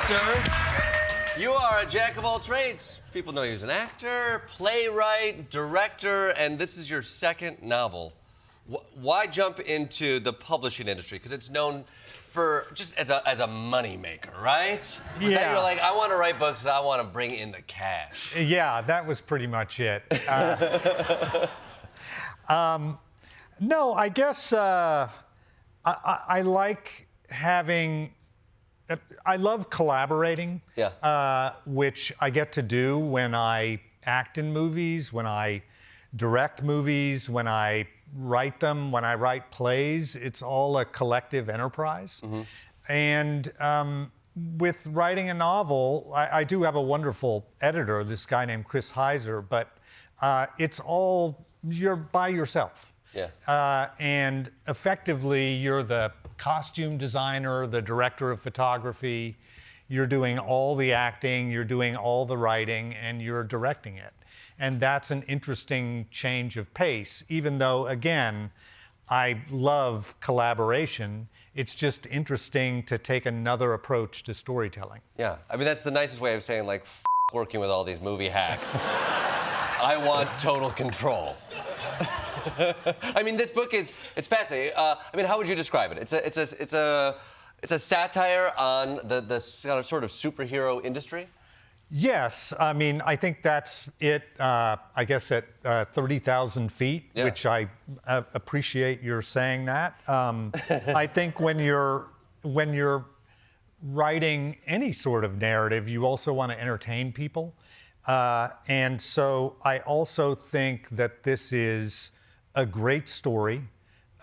sir. You are a jack of all trades. People know you as an actor, playwright, director, and this is your second novel. Why jump into the publishing industry? Because it's known for just as a money maker, right? Yeah. You're like, I want to write books and I want to bring in the cash. Yeah, that was pretty much it. No, I guess I like having. I love collaborating, which I get to do when I act in movies, when I direct movies, when I write them, when I write plays. It's all a collective enterprise. Mm-hmm. And with writing a novel, I do have a wonderful editor, this guy named Chris Heiser, but it's all, you're by yourself. Yeah. And effectively, you're the costume designer, the director of photography. You're doing all the acting, you're doing all the writing, and you're directing it. And that's an interesting change of pace, even though, again, I love collaboration. It's just interesting to take another approach to storytelling. Yeah, I mean, that's the nicest way of saying, like, working with all these movie hacks. I want total control. I mean, this book it's fascinating. I mean, how would you describe it? It's a satire on the sort of superhero industry? Yes, I mean, I think that's it, I guess at 30,000 feet, yeah. Which I appreciate your saying that. I think when you're writing any sort of narrative, you also want to entertain people. And so I also think that this is a great story.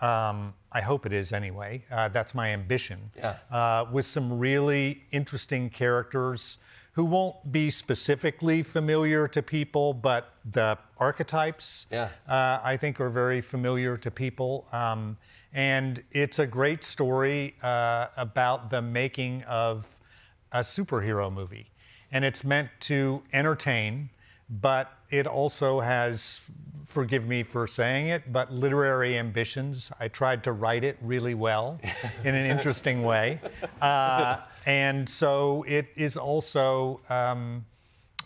I hope it is anyway. That's my ambition. Yeah. With some really interesting characters who won't be specifically familiar to people, but the archetypes, I think, are very familiar to people. And it's a great story about the making of a superhero movie. And it's meant to entertain, but it also has, forgive me for saying it, but literary ambitions. I tried to write it really well in an interesting way. And so it is also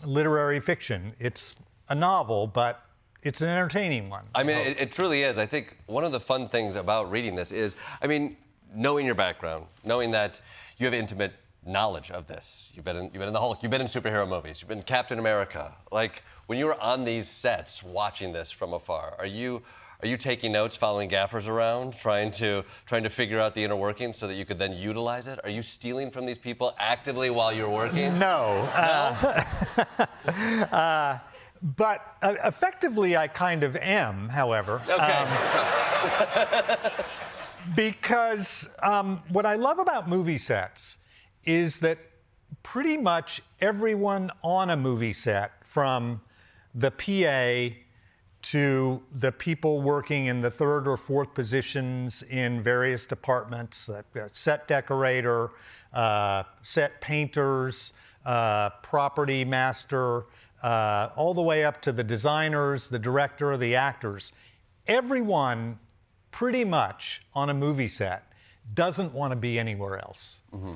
literary fiction. It's a novel, but it's an entertaining one. I mean, it truly is. I think one of the fun things about reading this is, I mean, knowing your background, knowing that you have intimate knowledge of this. You've been in the Hulk, you've been in superhero movies, you've been Captain America. Like, when you were on these sets watching this from afar, are you taking notes, following gaffers around, trying to figure out the inner workings so that you could then utilize it? Are you stealing from these people actively while you're working? No. But effectively, I kind of am, however. Okay. Because what I love about movie sets is that pretty much everyone on a movie set, from the PA to the people working in the third or fourth positions in various departments, set decorator, set painters, property master, all the way up to the designers, the director, the actors. Everyone pretty much on a movie set doesn't want to be anywhere else. Mm-hmm.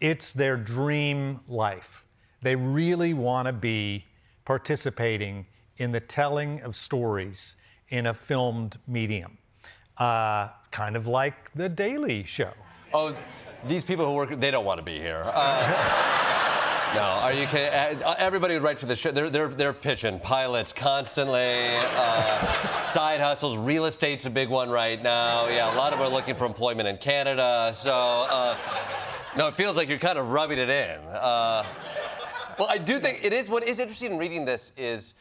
It's their dream life. They really want to be participating in the telling of stories in a filmed medium, kind of like The Daily Show. Oh, these people who work, they don't want to be here. No, are you kidding? Everybody who writes for the show, they're pitching pilots constantly, side hustles. Real estate's a big one right now. Yeah, a lot of them are looking for employment in Canada. So, no, it feels like you're kind of rubbing it in. Well, I do think it is. What is interesting in reading this is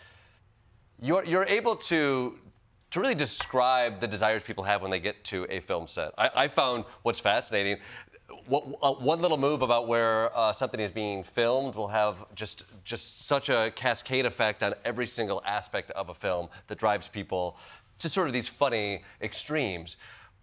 you're able to really describe the desires people have when they get to a film set. I found what's fascinating. One little move about where something is being filmed will have just such a cascade effect on every single aspect of a film that drives people to sort of these funny extremes.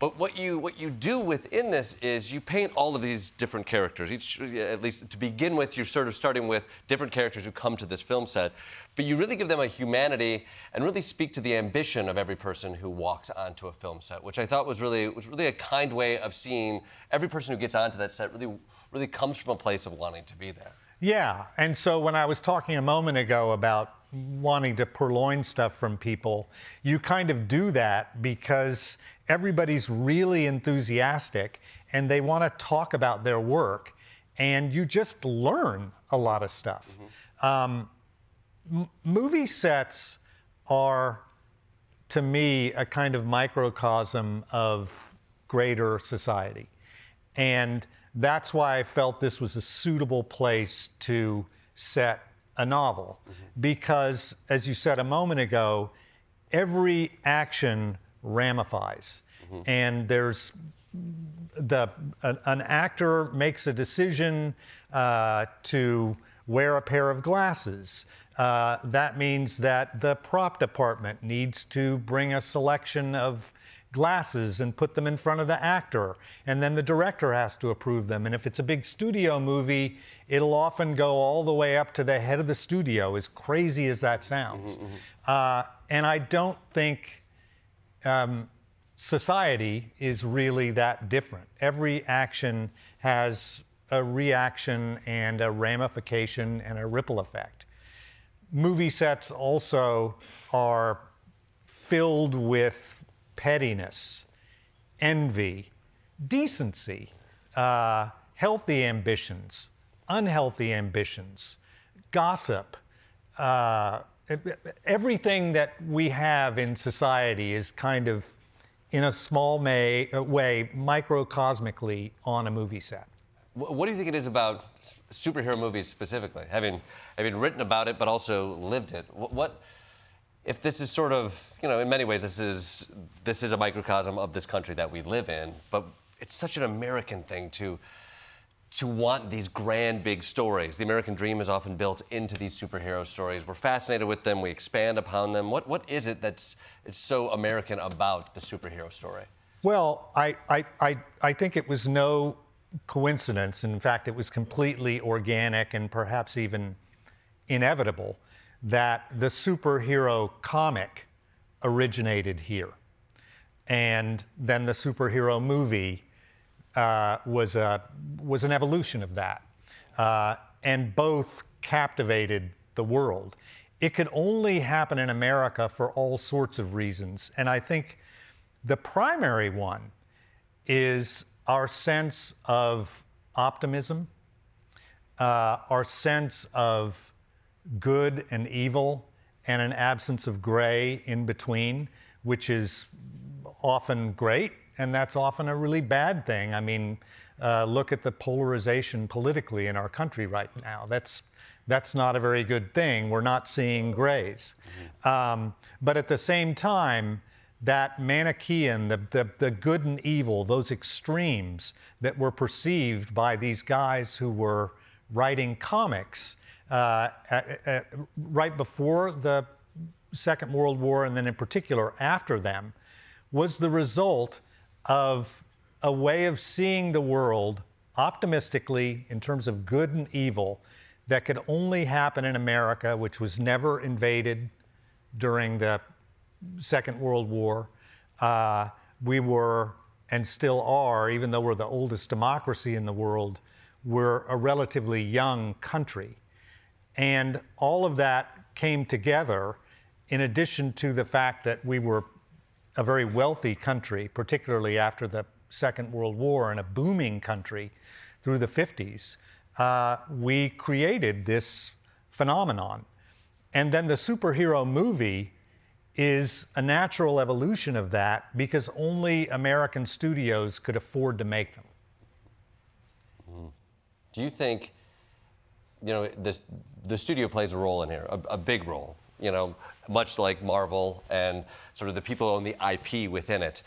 But what you do within this is you paint all of these different characters. Each, at least to begin with, you're sort of starting with different characters who come to this film set. But you really give them a humanity and really speak to the ambition of every person who walks onto a film set, which I thought was really a kind way of seeing every person who gets onto that set really comes from a place of wanting to be there. Yeah, and so when I was talking a moment ago about wanting to purloin stuff from people, you kind of do that because everybody's really enthusiastic and they want to talk about their work, and you just learn a lot of stuff. Movie sets are, to me, a kind of microcosm of greater society. And that's why I felt this was a suitable place to set a novel. Because, as you said a moment ago, every action ramifies. And there's an actor makes a decision to wear a pair of glasses. That means that the prop department needs to bring a selection of glasses and put them in front of the actor, and then the director has to approve them. And if it's a big studio movie, it'll often go all the way up to the head of the studio, as crazy as that sounds. And I don't think society is really that different. Every action has a reaction and a ramification and a ripple effect. Movie sets also are filled with pettiness, envy, decency, healthy ambitions, unhealthy ambitions, gossip. Everything that we have in society is kind of, in a small way, microcosmically on a movie set. What do you think it is about superhero movies specifically, having written about it but also lived it? What if this is sort of, in many ways, this is a microcosm of this country that we live in, but it's such an American thing to want these grand, big stories. The American dream is often built into these superhero stories. We're fascinated with them. We expand upon them. What is it it's so American about the superhero story? Well, I think it was no coincidence. In fact, it was completely organic and perhaps even inevitable that the superhero comic originated here. And then the superhero movie was an evolution of that. And both captivated the world. It could only happen in America for all sorts of reasons. And I think the primary one is our sense of optimism, our sense of good and evil, and an absence of gray in between, which is often great, and that's often a really bad thing. I mean, look at the polarization politically in our country right now. That's not a very good thing. We're not seeing grays. But at the same time, that Manichaean, the good and evil, those extremes that were perceived by these guys who were writing comics right before the Second World War, and then in particular after them, was the result of a way of seeing the world optimistically in terms of good and evil that could only happen in America, which was never invaded during the Second World War. We were, and still are, even though we're the oldest democracy in the world, we're a relatively young country. And all of that came together in addition to the fact that we were a very wealthy country, particularly after the Second World War, and a booming country through the 50s. We created this phenomenon. And then the superhero movie is a natural evolution of that because only American studios could afford to make them. Do you think, the studio plays a role in here, a big role, much like Marvel and sort of the people who own the IP within it.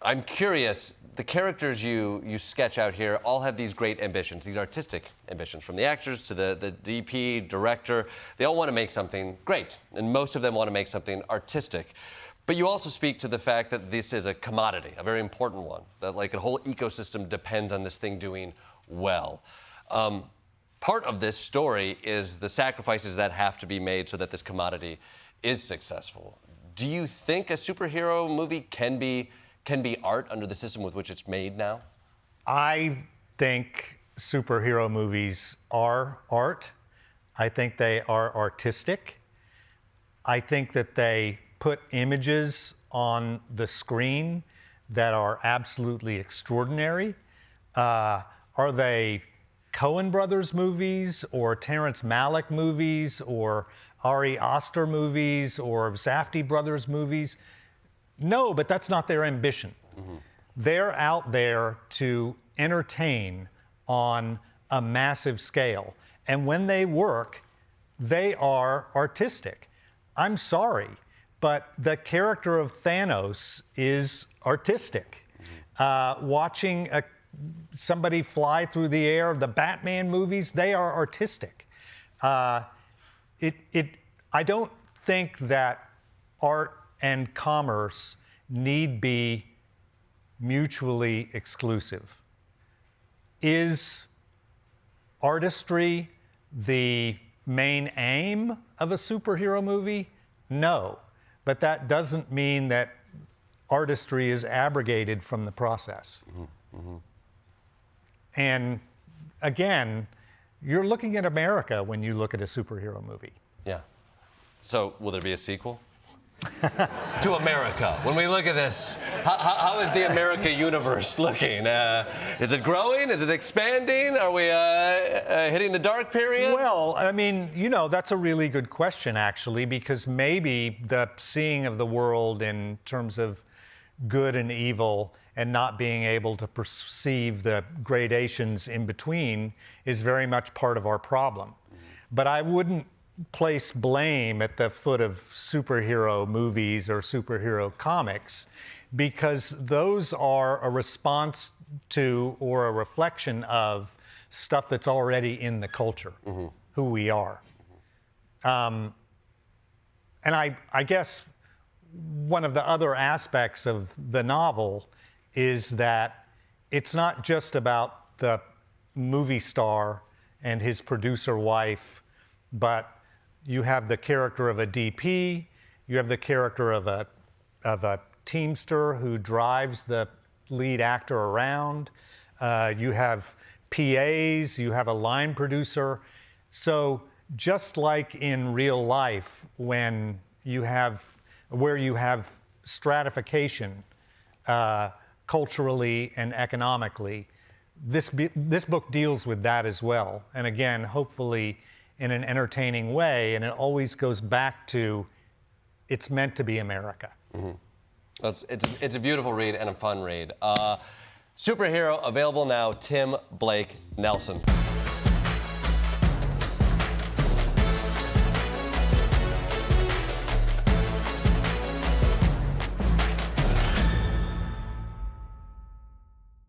I'm curious, the characters you sketch out here all have these great ambitions, these artistic ambitions, from the actors to the DP, director. They all want to make something great, and most of them want to make something artistic. But you also speak to the fact that this is a commodity, a very important one, that like a whole ecosystem depends on this thing doing well. Part of this story is the sacrifices that have to be made so that this commodity is successful. Do you think a superhero movie can be art under the system with which it's made now? I think superhero movies are art. I think they are artistic. I think that they put images on the screen that are absolutely extraordinary. Are they Coen Brothers movies or Terrence Malick movies or Ari Aster movies or Safdie Brothers movies? No, but that's not their ambition. Mm-hmm. They're out there to entertain on a massive scale. And when they work, they are artistic. I'm sorry, but the character of Thanos is artistic. Mm-hmm. Watching somebody fly through the air, the Batman movies, they are artistic. I don't think that art and commerce need be mutually exclusive. Is artistry the main aim of a superhero movie? No, but that doesn't mean that artistry is abrogated from the process. Mm-hmm. Mm-hmm. And again, you're looking at America when you look at a superhero movie. Yeah. So will there be a sequel? To America. When we look at this, how is the America universe looking? Is it growing? Is it expanding? Are we hitting the dark period? Well, I mean, that's a really good question, actually, because maybe the seeing of the world in terms of good and evil and not being able to perceive the gradations in between is very much part of our problem. But I wouldn't place blame at the foot of superhero movies or superhero comics, because those are a response to or a reflection of stuff that's already in the culture, mm-hmm. who we are. And I guess one of the other aspects of the novel is that it's not just about the movie star and his producer wife, but you have the character of a DP, you have the character of a teamster who drives the lead actor around, you have PAs, you have a line producer. So just like in real life, where you have stratification culturally and economically, this book deals with that as well. And again, hopefully in an entertaining way, and it always goes back to it's meant to be America. Mm-hmm. It's a beautiful read and a fun read. Superhero, available now, Tim Blake Nelson.